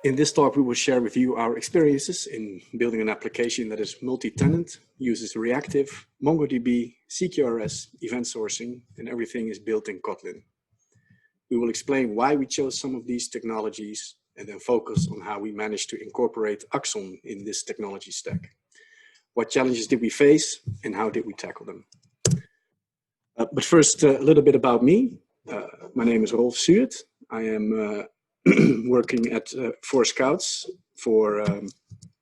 In this talk, we will share with you our experiences in building an application that is multi-tenant, uses Reactive, MongoDB, CQRS, event sourcing, and everything is built in Kotlin. We will explain why we chose some of these technologies and then focus on how we managed to incorporate Axon in this technology stack. What challenges did we face and how did we tackle them? But first, a little bit about me. My name is Rolf Suurd. I am working at 4Scouts for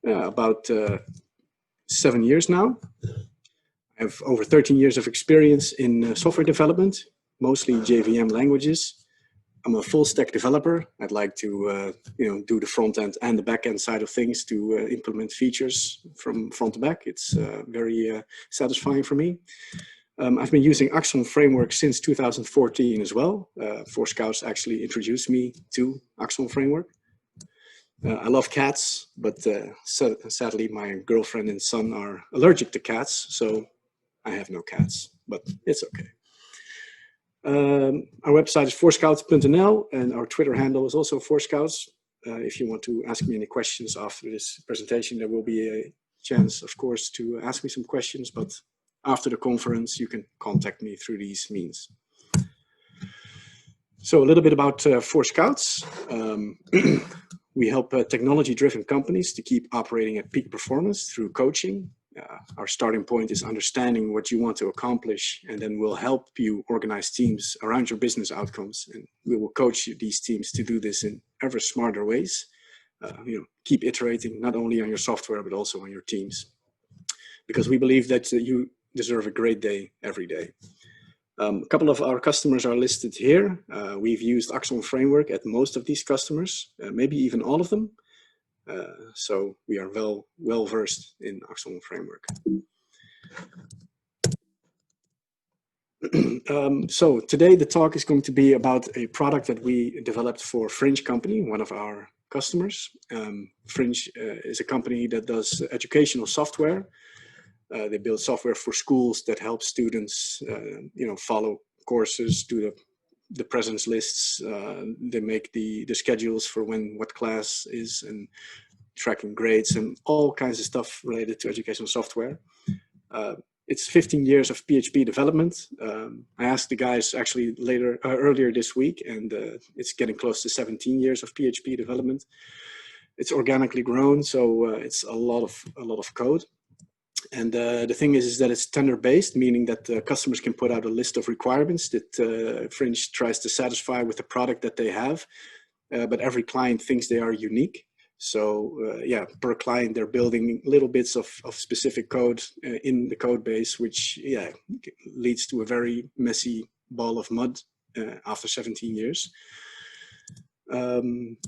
about 7 years now. I have over 13 years of experience in software development, mostly JVM languages. I'm a full stack developer. I'd like to do the front end and the back end side of things to implement features from front to back. It's very satisfying for me. I've been using Axon framework since 2014 as well. 4Scouts actually introduced me to Axon framework. I love cats, but sadly my girlfriend and son are allergic to cats, so I have no cats, but it's okay. Our website is 4scouts.nl and our Twitter handle is also 4Scouts. If you want to ask me any questions after this presentation, there will be a chance, of course, to ask me some questions, but after the conference, you can contact me through these means. So a little bit about 4Scouts. We help technology-driven companies to keep operating at peak performance through coaching. Our starting point is understanding what you want to accomplish, and then we'll help you organize teams around your business outcomes. And we will coach these teams to do this in ever smarter ways. Keep iterating not only on your software, but also on your teams. Because we believe that you deserve a great day every day. A couple of our customers are listed here. We've used Axon framework at most of these customers, maybe even all of them. So we are well versed in Axon framework. So today the talk is going to be about a product that we developed for Fringe Company, one of our customers. Fringe is a company that does educational software. They build software for schools that help students, follow courses, do the presence lists. They make the schedules for what class is and tracking grades and all kinds of stuff related to educational software. It's 15 years of PHP development. I asked the guys actually earlier this week, and it's getting close to 17 years of PHP development. It's organically grown, so it's a lot of code. And the thing is that it's tender-based, meaning that customers can put out a list of requirements that Fringe tries to satisfy with the product that they have. But every client thinks they are unique. So per client, they're building little bits of specific code in the code base, which leads to a very messy ball of mud after 17 years. And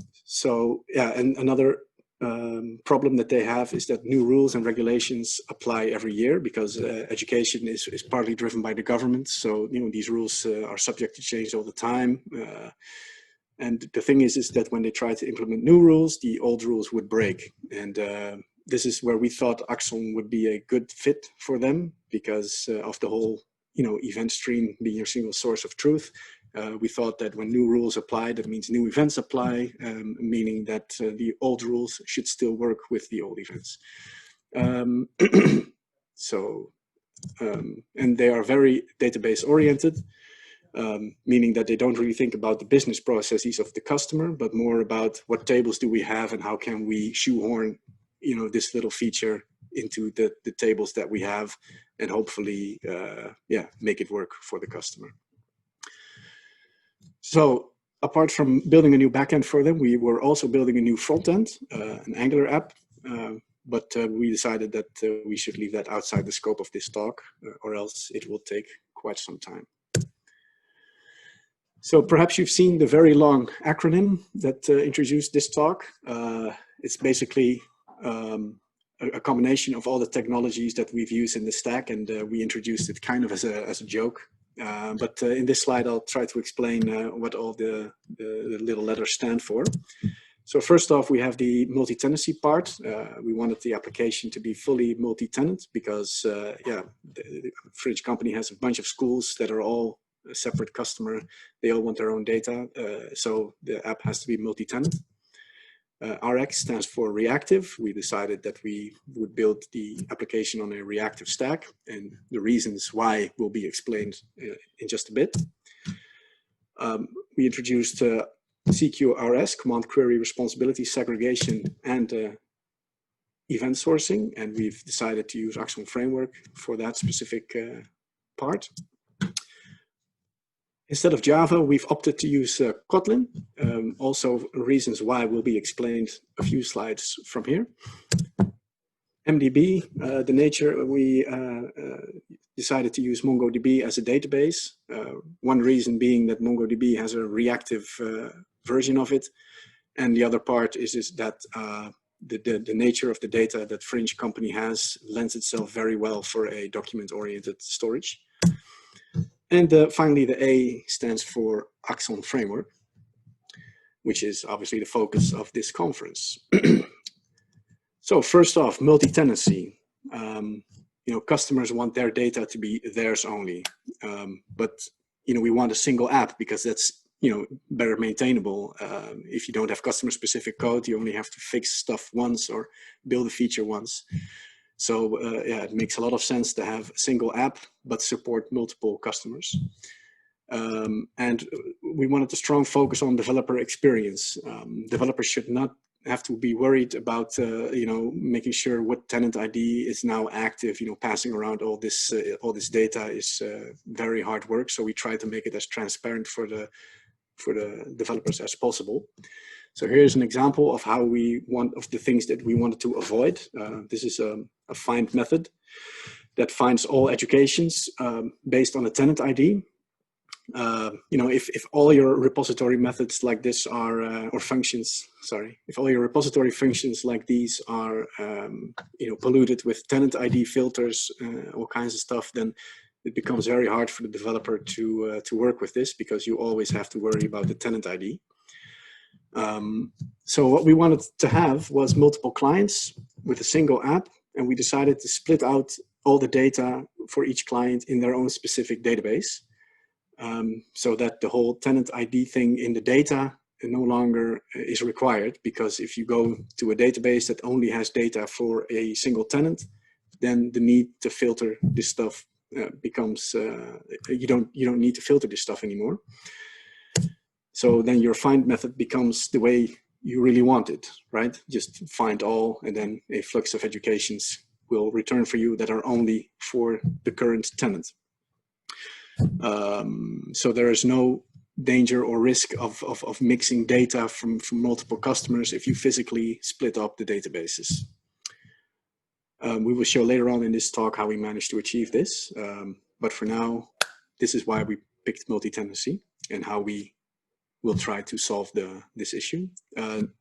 another problem that they have is that new rules and regulations apply every year because education is partly driven by the government. So these rules are subject to change all the time. And the thing is that when they try to implement new rules, the old rules would break. And this is where we thought Axon would be a good fit for them because of the whole event stream being your single source of truth. We thought that when new rules apply, that means new events apply, meaning that the old rules should still work with the old events. And they are very database oriented, meaning that they don't really think about the business processes of the customer, but more about what tables do we have and how can we shoehorn, this little feature into the tables that we have and hopefully, make it work for the customer. So apart from building a new backend for them, we were also building a new front end, an Angular app, but we decided that we should leave that outside the scope of this talk, or else it will take quite some time. So perhaps you've seen the very long acronym that introduced this talk. It's basically a combination of all the technologies that we've used in the stack, and we introduced it kind of as a joke. But in this slide, I'll try to explain what all the little letters stand for. So first off, we have the multi-tenancy part. We wanted the application to be fully multi-tenant because, the Fringe Company has a bunch of schools that are all a separate customer. They all want their own data. So the app has to be multi-tenant. RX stands for reactive. We decided that we would build the application on a reactive stack, and the reasons why will be explained in just a bit. We introduced CQRS, Command Query Responsibility Segregation, and event sourcing, and we've decided to use Axon framework for that specific part. Instead of Java, we've opted to use Kotlin. Also, reasons why will be explained a few slides from here. MDB, the nature, we decided to use MongoDB as a database. One reason being that MongoDB has a reactive version of it. And the other part is that the nature of the data that Fringe Company has lends itself very well for a document-oriented storage. And finally, the A stands for Axon framework, which is obviously the focus of this conference. So first off, multi-tenancy. Customers want their data to be theirs only, but we want a single app because that's better maintainable. If you don't have customer-specific code, you only have to fix stuff once or build a feature once. So yeah, it makes a lot of sense to have a single app, but support multiple customers. And we wanted a strong focus on developer experience. Developers should not have to be worried about making sure what tenant ID is now active. Passing around all this data is very hard work. So we try to make it as transparent for the developers as possible. So here's an example of how of the things that we wanted to avoid. This is a find method that finds all educations based on a tenant ID. If all your repository methods like this are, or functions, sorry, if all your repository functions like these are, polluted with tenant ID filters, all kinds of stuff, then it becomes very hard for the developer to work with this because you always have to worry about the tenant ID. So what we wanted to have was multiple clients with a single app, and we decided to split out all the data for each client in their own specific database. So that the whole tenant ID thing in the data no longer is required, because if you go to a database that only has data for a single tenant, then the need to filter this stuff becomes, you don't need to filter this stuff anymore. So then your find method becomes the way you really want it, right? Just find all, and then a flux of educations will return for you that are only for the current tenant. So there is no danger or risk of mixing data from multiple customers if you physically split up the databases. We will show later on in this talk how we managed to achieve this. But for now, this is why we picked multi-tenancy and how we will try to solve this issue.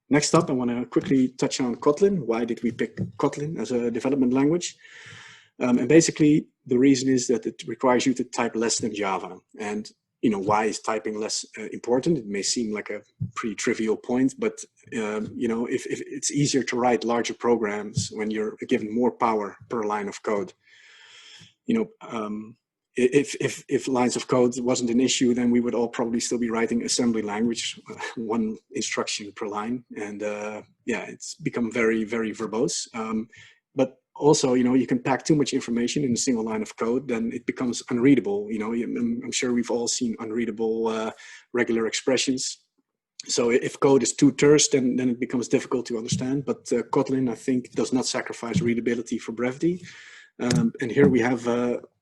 Next up, I want to quickly touch on Kotlin. Why did we pick Kotlin as a development language? And basically, the reason is that it requires you to type less than Java. And why is typing less important? It may seem like a pretty trivial point, but if it's easier to write larger programs when you're given more power per line of code. If lines of code wasn't an issue, then we would all probably still be writing assembly language, one instruction per line. And yeah, it's become very, very verbose. But also, you can pack too much information in a single line of code, then it becomes unreadable. I'm sure we've all seen unreadable regular expressions. So if code is too terse, then it becomes difficult to understand. But Kotlin, I think, does not sacrifice readability for brevity. And here we have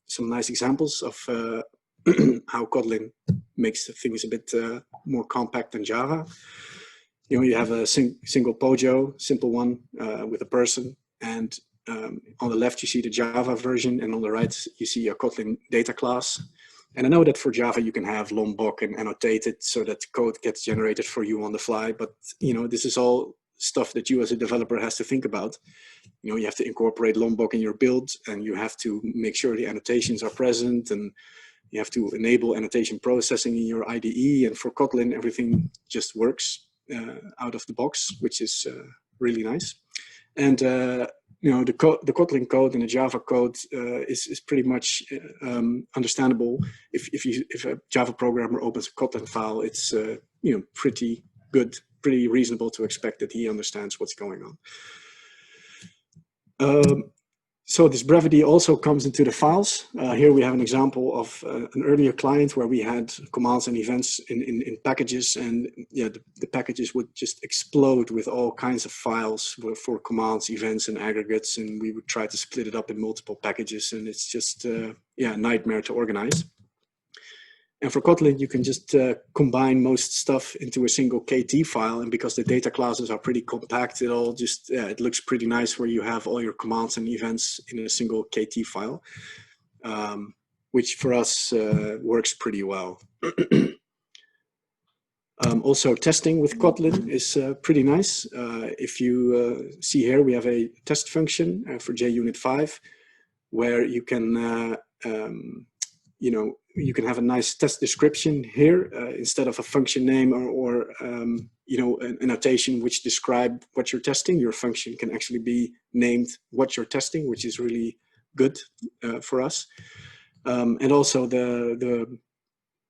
some nice examples of how Kotlin makes things a bit more compact than Java. You have a single POJO, simple one with a person, and on the left you see the Java version, and on the right you see a Kotlin data class. And I know that for Java you can have Lombok and annotate it so that code gets generated for you on the fly, but this is all stuff that you as a developer has to think about. You have to incorporate Lombok in your build, and you have to make sure the annotations are present, and you have to enable annotation processing in your IDE. And for Kotlin, everything just works out of the box, which is really nice. And the Kotlin code and the Java code is pretty much understandable. If a Java programmer opens a Kotlin file, it's pretty good, pretty reasonable to expect that he understands what's going on. So this brevity also comes into the files. Here we have an example of an earlier client where we had commands and events in packages, and yeah, the packages would just explode with all kinds of files for commands, events, and aggregates, and we would try to split it up in multiple packages, and it's just yeah, a nightmare to organize. And for Kotlin, you can just combine most stuff into a single KT file. And because the data classes are pretty compact, it all just, yeah, it looks pretty nice where you have all your commands and events in a single KT file, which for us works pretty well. Also, testing with Kotlin is pretty nice. If you see here, we have a test function for JUnit 5, where you can, you know, you can have a nice test description here instead of a function name or you know, a notation which describe what you're testing. Your function can actually be named what you're testing, which is really good for us. And also the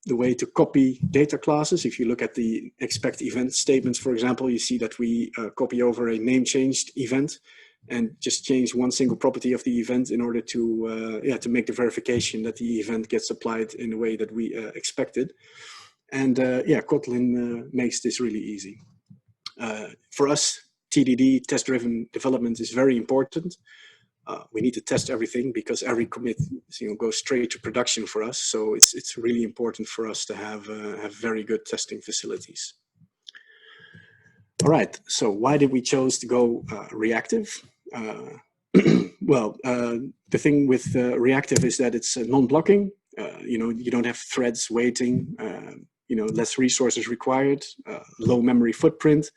way to copy data classes. If you look at the expect event statements, for example, you see that we copy over a name changed event and just change one single property of the event in order to yeah, to make the verification that the event gets applied in the way that we expected. And yeah, Kotlin makes this really easy. For us, TDD, test-driven development, is very important. We need to test everything because every commit, you know, goes straight to production for us. So it's really important for us to have very good testing facilities. All right, so why did we choose to go reactive? Well, the thing with reactive is that it's non-blocking. You know, you don't have threads waiting. You know, less resources required. Low memory footprint.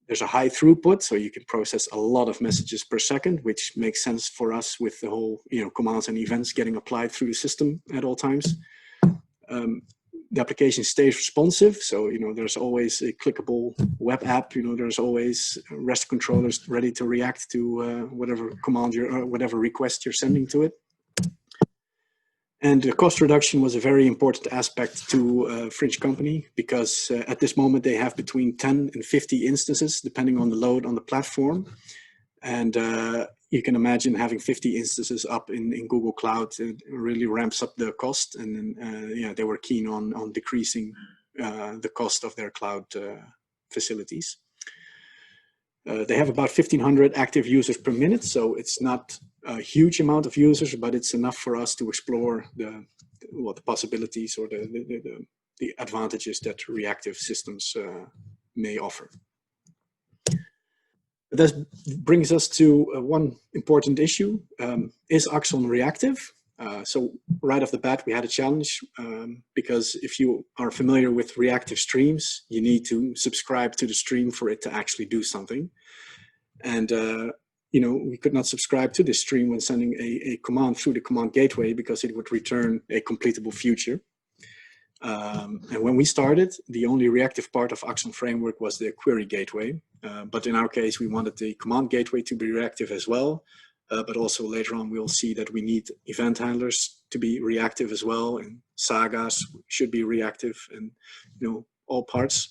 There's a high throughput, so you can process a lot of messages per second, which makes sense for us with the whole, you know, commands and events getting applied through the system at all times. The application stays responsive, so you know there's always a clickable web app. You know, there's always REST controllers ready to react to whatever command you're, whatever request you're sending to it. And the cost reduction was a very important aspect to Fringe Company because at this moment they have between 10 and 50 instances depending on the load on the platform. And you can imagine having 50 instances up in Google Cloud. It really ramps up the cost, and yeah, they were keen on decreasing the cost of their cloud facilities. They have about 1,500 active users per minute, so it's not a huge amount of users, but it's enough for us to explore the possibilities or the advantages that reactive systems may offer. This brings us to one important issue. Is Axon reactive? So right off the bat, we had a challenge because if you are familiar with reactive streams, you need to subscribe to the stream for it to actually do something. And you know, we could not subscribe to this stream when sending a command through the command gateway because it would return a completable future. And when we started, the only reactive part of Axon framework was the query gateway. But in our case, we wanted the command gateway to be reactive as well. But also later on, we'll see that we need event handlers to be reactive as well. And sagas should be reactive, and you know, all parts.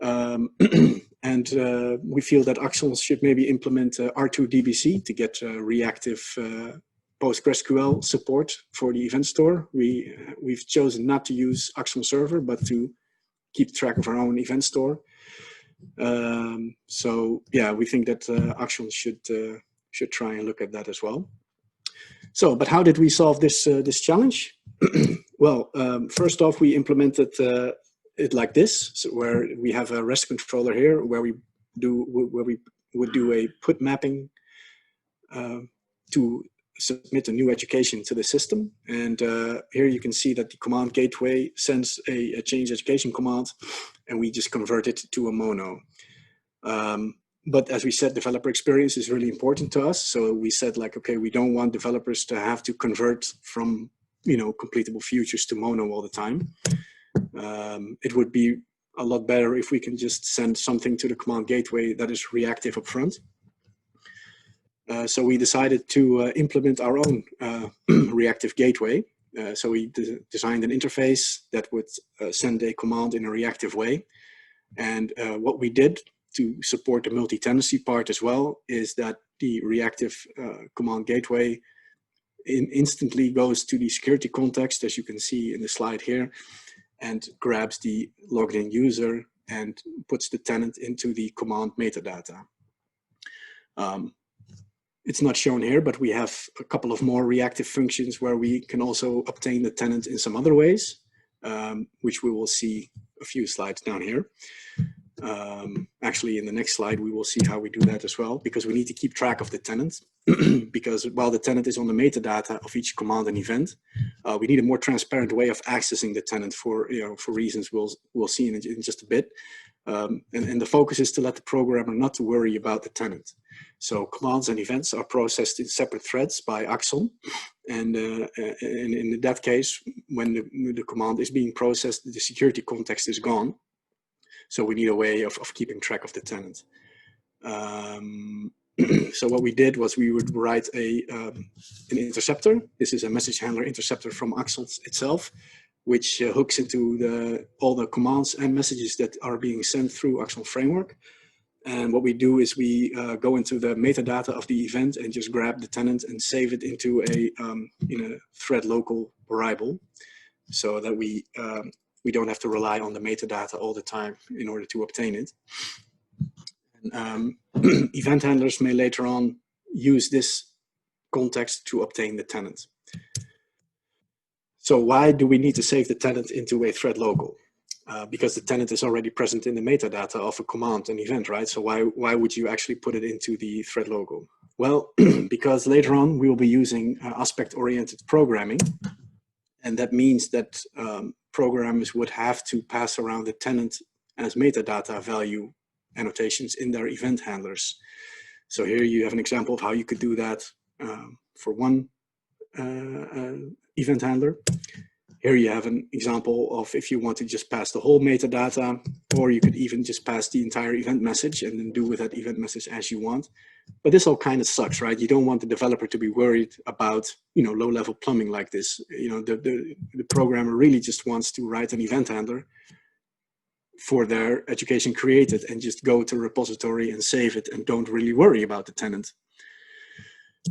And we feel that Axon should maybe implement R2DBC to get reactive PostgreSQL support for the event store. We've chosen not to use Axon Server, but to keep track of our own event store. So yeah, we think that Axon should try and look at that as well. So, but how did we solve this this challenge? Well, first off, we implemented it like this, so where we have a REST controller here, where we would do a put mapping to submit a new education to the system. And here you can see that the command gateway sends a change education command, and we just convert it to a mono. But as we said, developer experience is really important to us. So we said, like, okay, we don't want developers to have to convert from, you know, completable futures to mono all the time. It would be a lot better if we can just send something to the command gateway that is reactive up front. So we decided to implement our own reactive gateway. So we designed an interface that would send a command in a reactive way. And what we did to support the multi-tenancy part as well is that the reactive command gateway instantly goes to the security context, as you can see in the slide here, and grabs the logged in user and puts the tenant into the command metadata. It's not shown here, but we have a couple of more reactive functions where we can also obtain the tenant in some other ways, which we will see a few slides down here. Actually, in the next slide, we will see how we do that as well, because we need to keep track of the tenant. Because while the tenant is on the metadata of each command and event, we need a more transparent way of accessing the tenant for reasons we'll see in just a bit. And the focus is to let the programmer not to worry about the tenant. So commands and events are processed in separate threads by Axon. And in that case, when the command is being processed, the security context is gone. So we need a way of keeping track of the tenant. So what we did was we would write an interceptor. This is a message handler interceptor from Axon itself, which hooks into all the commands and messages that are being sent through Axon Framework. And what we do is we go into the metadata of the event and just grab the tenant and save it into in a thread local variable, so that we don't have to rely on the metadata all the time in order to obtain it. And, event handlers may later on use this context to obtain the tenant. So why do we need to save the tenant into a thread local? Because the tenant is already present in the metadata of a command and event, right? So why would you actually put it into the thread local? Well, because later on we will be using aspect-oriented programming. And that means that programmers would have to pass around the tenant as metadata value annotations in their event handlers. So here you have an example of how you could do that for one event handler. Here you have an example of if you want to just pass the whole metadata, or you could even just pass the entire event message and then do with that event message as you want. But this all kind of sucks, right? You don't want the developer to be worried about, low-level plumbing like this. The programmer really just wants to write an event handler for their education created and just go to a repository and save it and don't really worry about the tenant.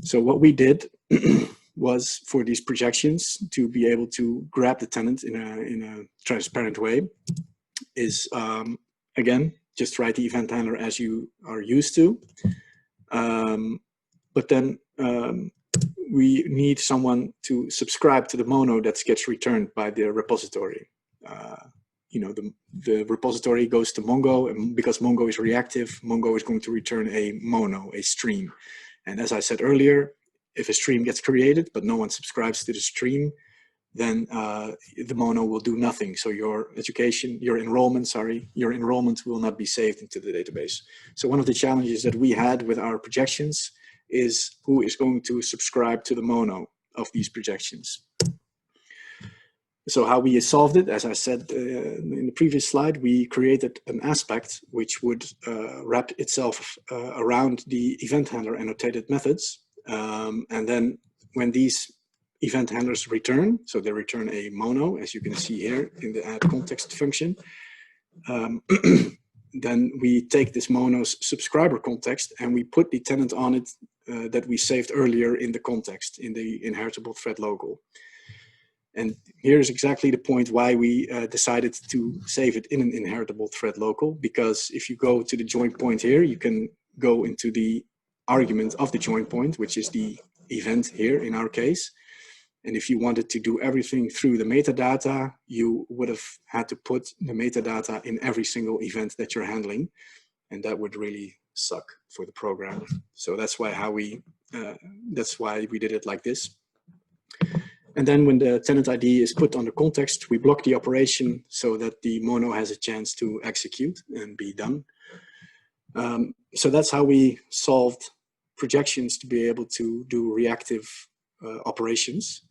So what we did was for these projections to be able to grab the tenant in a transparent way is, again, just write the event handler as you are used to. But then we need someone to subscribe to the mono that gets returned by the repository. The repository goes to Mongo, and because Mongo is reactive, Mongo is going to return a mono, a stream. And as I said earlier, if a stream gets created, but no one subscribes to the stream, then the mono will do nothing. So your enrollment will not be saved into the database. So one of the challenges that we had with our projections is who is going to subscribe to the mono of these projections. So how we solved it, as I said in the previous slide, we created an aspect which would wrap itself around the event handler annotated methods. And then when these event handlers return, so they return a mono, as you can see here in the add context function, then we take this mono's subscriber context and we put the tenant on it that we saved earlier in the context, in the inheritable thread local. And here's exactly the point why we decided to save it in an inheritable thread local, because if you go to the join point here, you can go into the argument of the join point, which is the event here in our case. And if you wanted to do everything through the metadata, you would have had to put the metadata in every single event that you're handling. And that would really suck for the programmer. So that's why we did it like this. And then when the tenant ID is put under context, we block the operation so that the mono has a chance to execute and be done. So that's how we solved projections to be able to do reactive operations.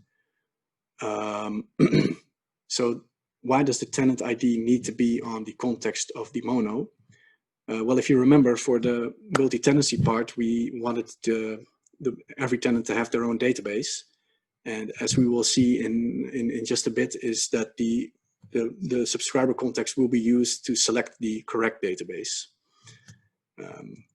So why does the tenant ID need to be on the context of the mono? Well, if you remember, for the multi-tenancy part, we wanted every tenant to have their own database. And as we will see in just a bit, is that the the subscriber context will be used to select the correct database.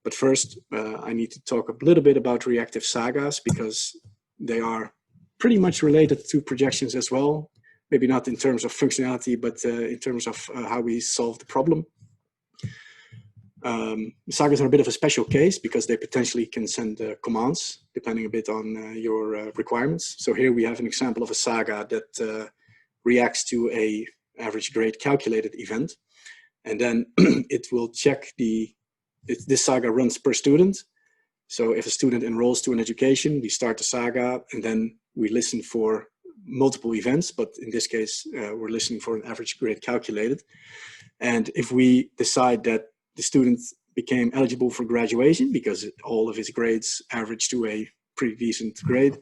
But first, I need to talk a little bit about reactive sagas, because they are pretty much related to projections as well. Maybe not in terms of functionality, but in terms of how we solve the problem. Sagas are a bit of a special case because they potentially can send commands depending a bit on your requirements. So here we have an example of a saga that reacts to a average grade calculated event, and then it will check this saga runs per student. So if a student enrolls to an education, we start the saga and then we listen for multiple events, but in this case we're listening for an average grade calculated. And if we decide that the student became eligible for graduation because all of his grades average to a pretty decent grade,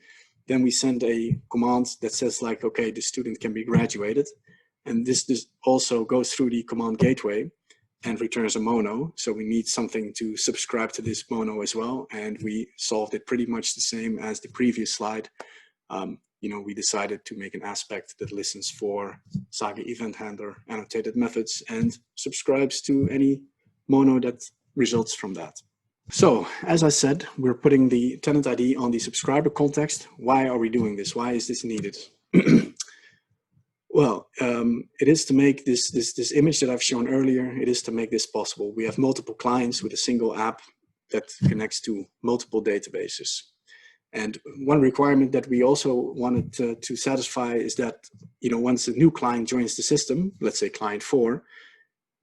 then we send a command that says like, okay, the student can be graduated. And this also goes through the command gateway and returns a mono. So we need something to subscribe to this mono as well. And we solved it pretty much the same as the previous slide. We decided to make an aspect that listens for saga event handler annotated methods and subscribes to any mono that results from that. So as I said, we're putting the tenant ID on the subscriber context. Why are we doing this? Why is this needed? Well, it is to make this image that I've shown earlier, it is to make this possible. We have multiple clients with a single app that connects to multiple databases. And one requirement that we also wanted to satisfy is that, once a new client joins the system, let's say client 4,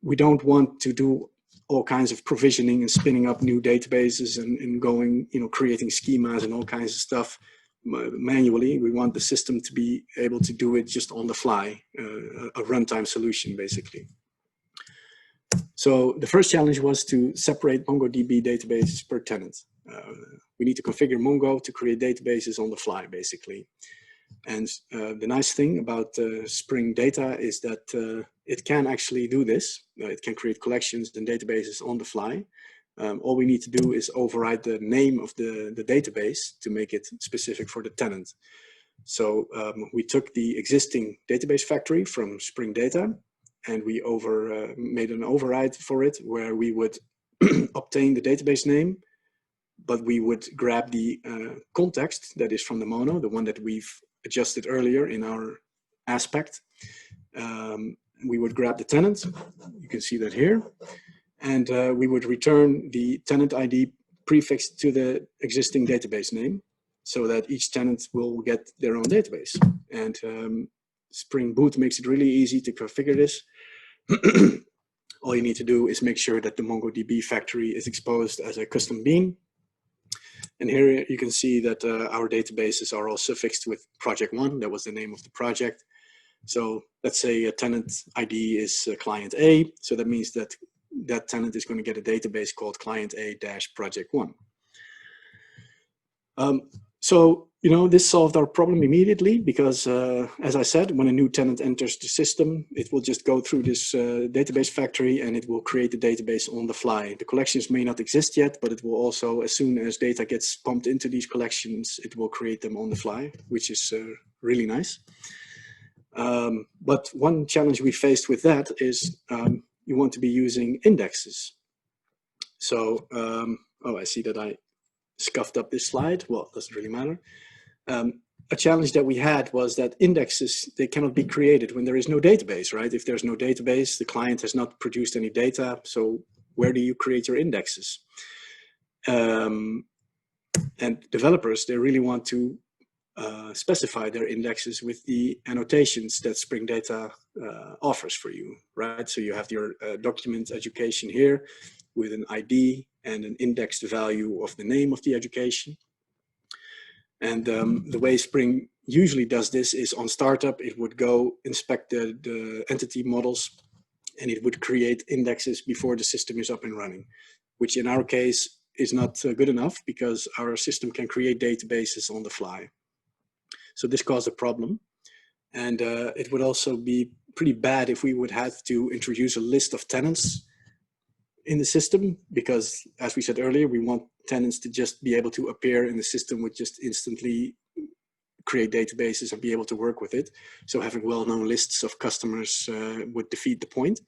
we don't want to do all kinds of provisioning and spinning up new databases and going, creating schemas and all kinds of stuff manually. We want the system to be able to do it just on the fly, a runtime solution, basically. So the first challenge was to separate MongoDB databases per tenant. We need to configure Mongo to create databases on the fly, basically. And the nice thing about Spring Data is that it can actually do this. It can create collections and databases on the fly. All we need to do is override the name of the database to make it specific for the tenant. So we took the existing database factory from Spring Data, and we made an override for it where we would obtain the database name, but we would grab the context that is from the mono, the one that we've adjusted earlier in our aspect. We would grab the tenant, you can see that here, and we would return the tenant ID prefixed to the existing database name so that each tenant will get their own database. And Spring Boot makes it really easy to configure this. All you need to do is make sure that the MongoDB factory is exposed as a custom bean. And here you can see that our databases are all suffixed with project 1. That was the name of the project. So let's say a tenant ID is client A. So that means that that tenant is going to get a database called client A-project 1. So, this solved our problem immediately because, as I said, when a new tenant enters the system, it will just go through this database factory and it will create the database on the fly. The collections may not exist yet, but it will also, as soon as data gets pumped into these collections, it will create them on the fly, which is really nice. But one challenge we faced with that is you want to be using indexes. So, I see that I scuffed up this slide. Well, it doesn't really matter. A challenge that we had was that indexes, they cannot be created when there is no database, right? If there's no database, the client has not produced any data. So where do you create your indexes? And developers, they really want to specify their indexes with the annotations that Spring Data offers for you, right? So you have your document education here with an ID and an indexed value of the name of the education. And the way Spring usually does this is on startup, it would go inspect the entity models and it would create indexes before the system is up and running, which in our case is not good enough because our system can create databases on the fly. So this caused a problem. And it would also be pretty bad if we would have to introduce a list of tenants in the system, because as we said earlier, we want tenants to just be able to appear in the system with just instantly create databases and be able to work with it. So having well-known lists of customers would defeat the point.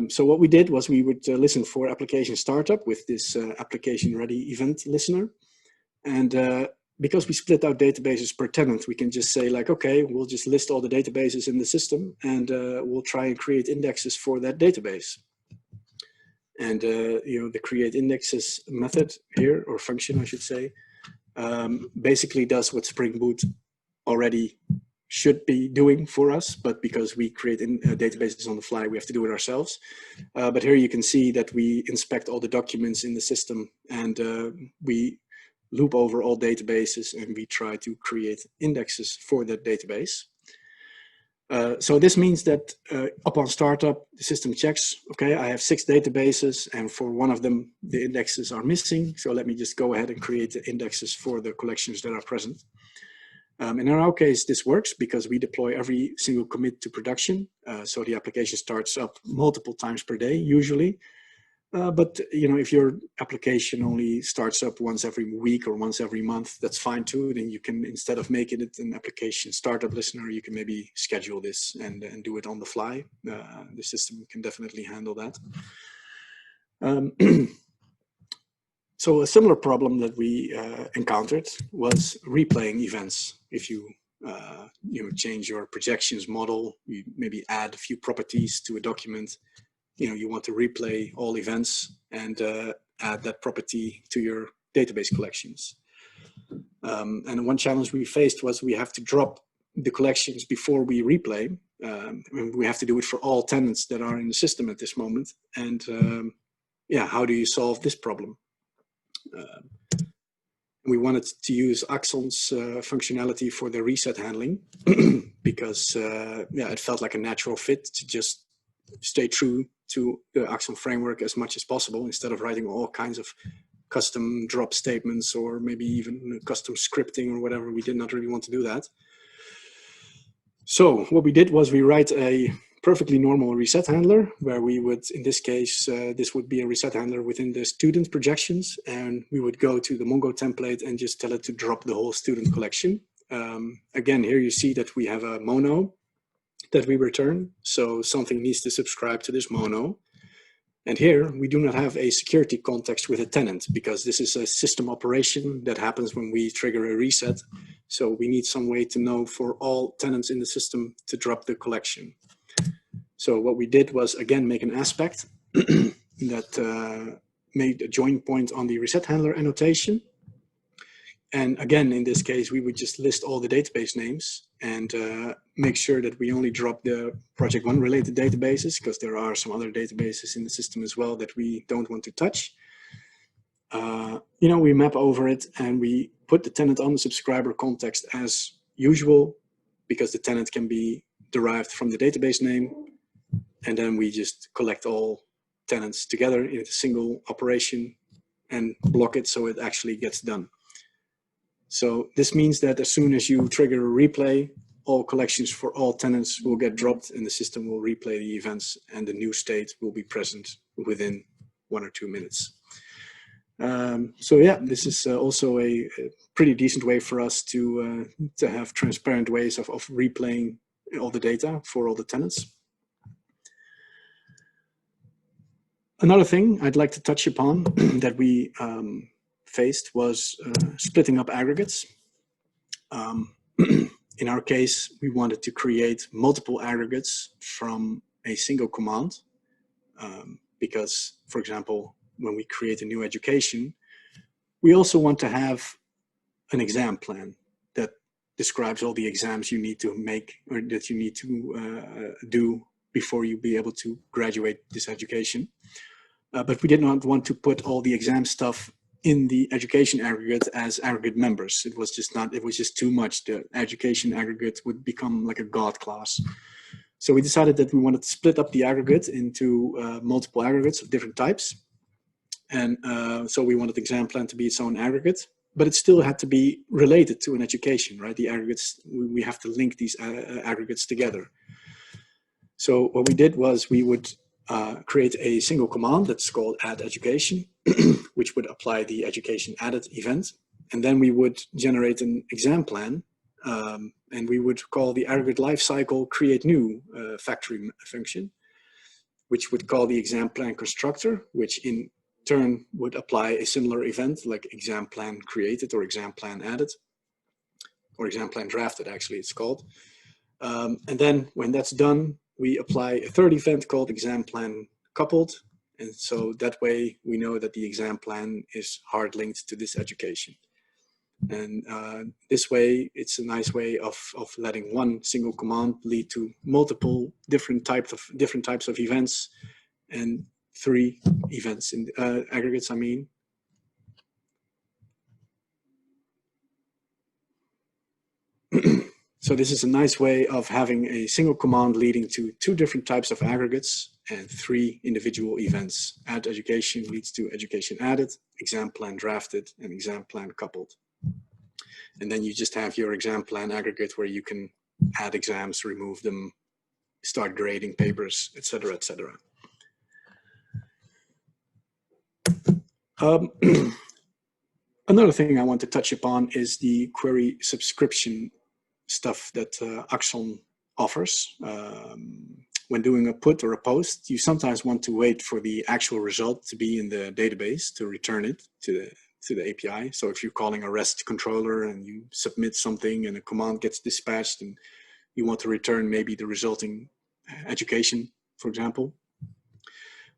So what we did was we would listen for application startup with this application ready event listener. And because we split out databases per tenant, we can just say like, okay, we'll just list all the databases in the system, and we'll try and create indexes for that database. And the create indexes method here, or function I should say, basically does what Spring Boot already should be doing for us, but because we create databases on the fly, we have to do it ourselves. But here you can see that we inspect all the documents in the system, and we loop over all databases, and we try to create indexes for that database. So this means that upon startup, the system checks, okay, I have 6 databases, and for one of them, the indexes are missing. So let me just go ahead and create the indexes for the collections that are present. And in our case, this works because we deploy every single commit to production. So the application starts up multiple times per day, usually. But if your application only starts up once every week or once every month, that's fine too. Then you can, instead of making it an application startup listener, you can maybe schedule this and do it on the fly. The system can definitely handle that. So a similar problem that we encountered was replaying events. If you change your projections model, you maybe add a few properties to a document. You want to replay all events and add that property to your database collections. And one challenge we faced was we have to drop the collections before we replay. We have to do it for all tenants that are in the system at this moment. And how do you solve this problem? We wanted to use Axon's functionality for the reset handling because it felt like a natural fit to just stay true to the Axon framework as much as possible, instead of writing all kinds of custom drop statements or maybe even custom scripting or whatever. We did not really want to do that. So what we did was we write a perfectly normal reset handler, where we would, in this case, this would be a reset handler within the student projections, and we would go to the Mongo template and just tell it to drop the whole student collection. Again, here you see that we have a mono that we return. So something needs to subscribe to this mono. And here we do not have a security context with a tenant, because this is a system operation that happens when we trigger a reset. So we need some way to know for all tenants in the system to drop the collection. So what we did was, again, make an aspect that made a join point on the reset handler annotation. And again, in this case, we would just list all the database names and make sure that we only drop the project 1 related databases, because there are some other databases in the system as well that we don't want to touch. We map over it and we put the tenant on the subscriber context as usual, because the tenant can be derived from the database name. And then we just collect all tenants together in a single operation and block it so it actually gets done. So this means that as soon as you trigger a replay, all collections for all tenants will get dropped, and the system will replay the events, and the new state will be present within 1 or 2 minutes. This is also a pretty decent way for us to have transparent ways of replaying all the data for all the tenants. Another thing I'd like to touch upon that we faced was splitting up aggregates. In our case, we wanted to create multiple aggregates from a single command because, for example, when we create a new education, we also want to have an exam plan that describes all the exams you need to make, or that you need to do before you be able to graduate this education. But we did not want to put all the exam stuff in the education aggregate as aggregate members. It was just too much. The education aggregate would become like a God class. So we decided that we wanted to split up the aggregate into multiple aggregates of different types. And so we wanted the exam plan to be its own aggregate, but it still had to be related to an education, right? The aggregates, we have to link these aggregates together. So what we did was we would create a single command that's called add education, which would apply the education added event. And then we would generate an exam plan And we would call the aggregate lifecycle create new factory function, which would call the exam plan constructor, which in turn would apply a similar event like exam plan created or exam plan added, or exam plan drafted, actually it's called. And then when that's done, we apply a third event called exam plan coupled. And so that way we know that the exam plan is hard linked to this education. And this way, it's a nice way of letting one single command lead to multiple different types of events, and 3 events in aggregates, I mean. So this is a nice way of having a single command leading to 2 different types of aggregates and 3 individual events. Add education leads to education added, exam plan drafted, and exam plan coupled. And then you just have your exam plan aggregate where you can add exams, remove them, start grading papers, etc., etc. Another thing I want to touch upon is the query subscription stuff that Axon offers. When doing a put or a post, you sometimes want to wait for the actual result to be in the database to return it to the API. So if you're calling a REST controller and you submit something and a command gets dispatched and you want to return maybe the resulting education, for example,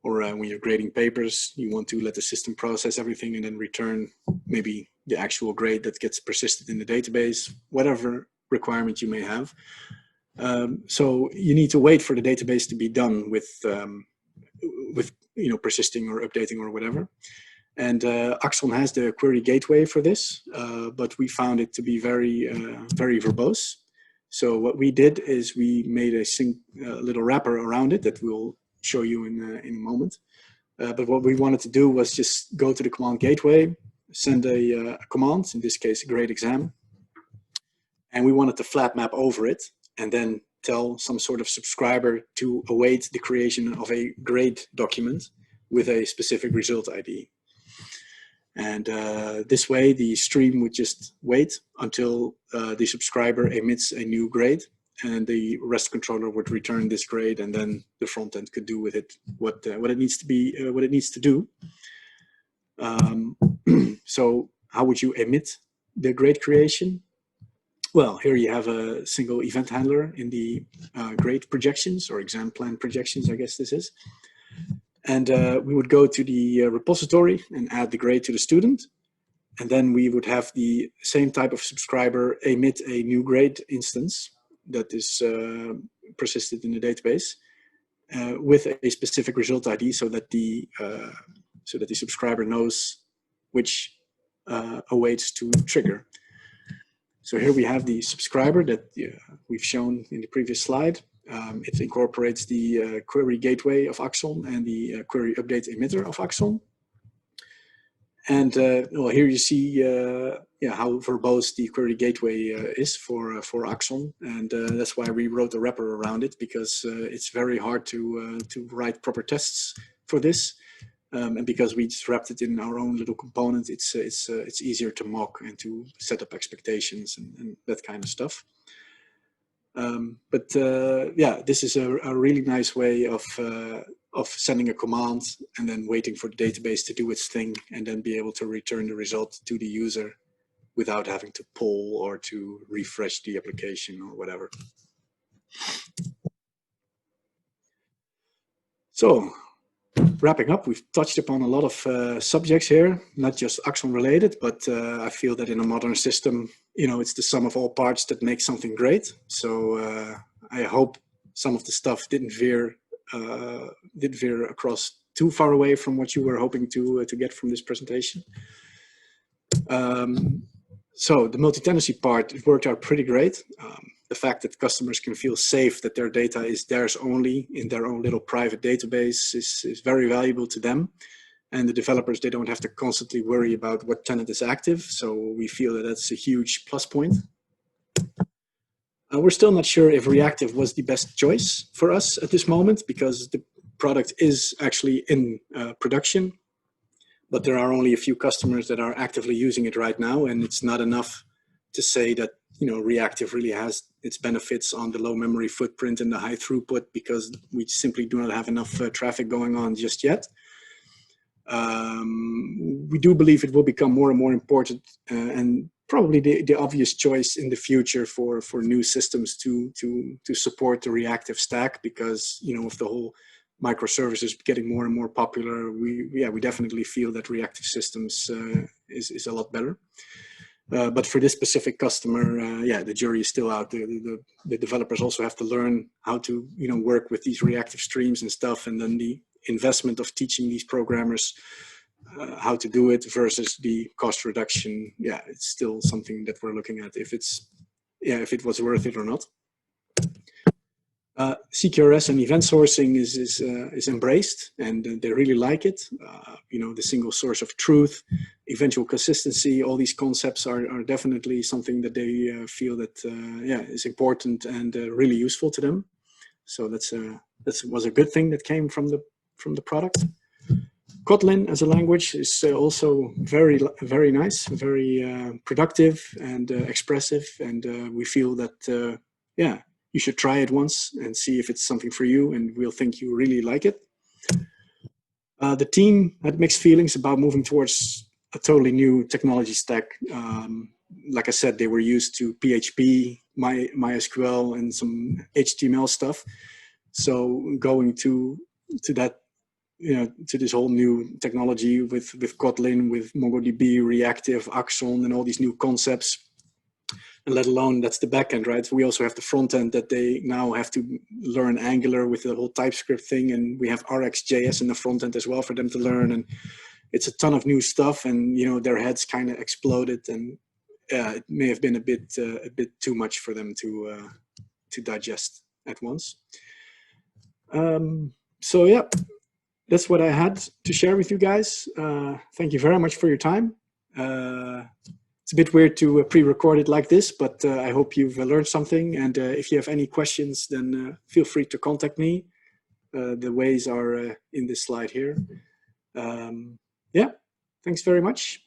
or when you're grading papers, you want to let the system process everything and then return maybe the actual grade that gets persisted in the database, whatever requirement you may have. So you need to wait for the database to be done with persisting or updating or whatever. And Axon has the query gateway for this, but we found it to be very verbose. So what we did is we made a little wrapper around it that we'll show you in a moment. But what we wanted to do was just go to the command gateway, send a command, in this case a grade exam, and we wanted to flat map over it and then tell some sort of subscriber to await the creation of a grade document with a specific result ID. And this way the stream would just wait until the subscriber emits a new grade, and the REST controller would return this grade, and then the front end could do with it what it needs to do. So how would you emit the grade creation? Well, here you have a single event handler in the grade projections, or exam plan projections, I guess this is. And we would go to the repository and add the grade to the student. And then we would have the same type of subscriber emit a new grade instance that is persisted in the database with a specific result ID, so that the subscriber knows which awaits to trigger. So here we have the subscriber that we've shown in the previous slide. It incorporates the query gateway of Axon and the query update emitter of Axon. And well, here you see how verbose the query gateway is for Axon, and that's why we wrote a wrapper around it, because it's very hard to write proper tests for this, and because we just wrapped it in our own little component, it's easier to mock and to set up expectations and that kind of stuff. Yeah, this is a really nice way of sending a command and then waiting for the database to do its thing, and then be able to return the result to the user without having to pull or to refresh the application or whatever. So, wrapping up, we've touched upon a lot of subjects here, not just Axon related, but I feel that in a modern system, it's the sum of all parts that makes something great. So I hope some of the stuff didn't veer across too far away from what you were hoping to get from this presentation. So the multi-tenancy part, it worked out pretty great. The fact that customers can feel safe that their data is theirs only in their own little private database is very valuable to them. And the developers, they don't have to constantly worry about what tenant is active. So we feel that that's a huge plus point. We're still not sure if Reactive was the best choice for us at this moment, because the product is actually in production, but there are only a few customers that are actively using it right now, and it's not enough to say that Reactive really has its benefits on the low memory footprint and the high throughput, because we simply do not have enough traffic going on just yet. We do believe it will become more and more important, and probably the obvious choice in the future for new systems to support the reactive stack, because with the whole microservices getting more and more popular, we definitely feel that reactive systems is a lot better. But for this specific customer, the jury is still out. The developers also have to learn how to work with these reactive streams and stuff, and then the investment of teaching these programmers how to do it versus the cost reduction. It's still something that we're looking at, if it was worth it or not. CQRS and event sourcing is embraced, and they really like it. The single source of truth, eventual consistency, all these concepts are definitely something that they feel that is important and really useful to them. So that was a good thing that came from the product. Kotlin as a language is also very, very nice, very productive and expressive, and we feel that you should try it once and see if it's something for you, and we'll think you really like it. The team had mixed feelings about moving towards a totally new technology stack. Like I said, they were used to PHP, MySQL, and some HTML stuff. So going to that, to this whole new technology with Kotlin, with MongoDB, Reactive, Axon, and all these new concepts, and let alone that's the backend, right? We also have the front end that they now have to learn Angular with the whole TypeScript thing, and we have RxJS in the front end as well for them to learn. And it's a ton of new stuff, and their heads kind of exploded, and it may have been a bit too much for them to digest at once. So yeah, that's what I had to share with you guys. Thank you very much for your time. It's a bit weird to pre-record it like this, but I hope you've learned something. And if you have any questions, then feel free to contact me. The ways are in this slide here. Thanks very much.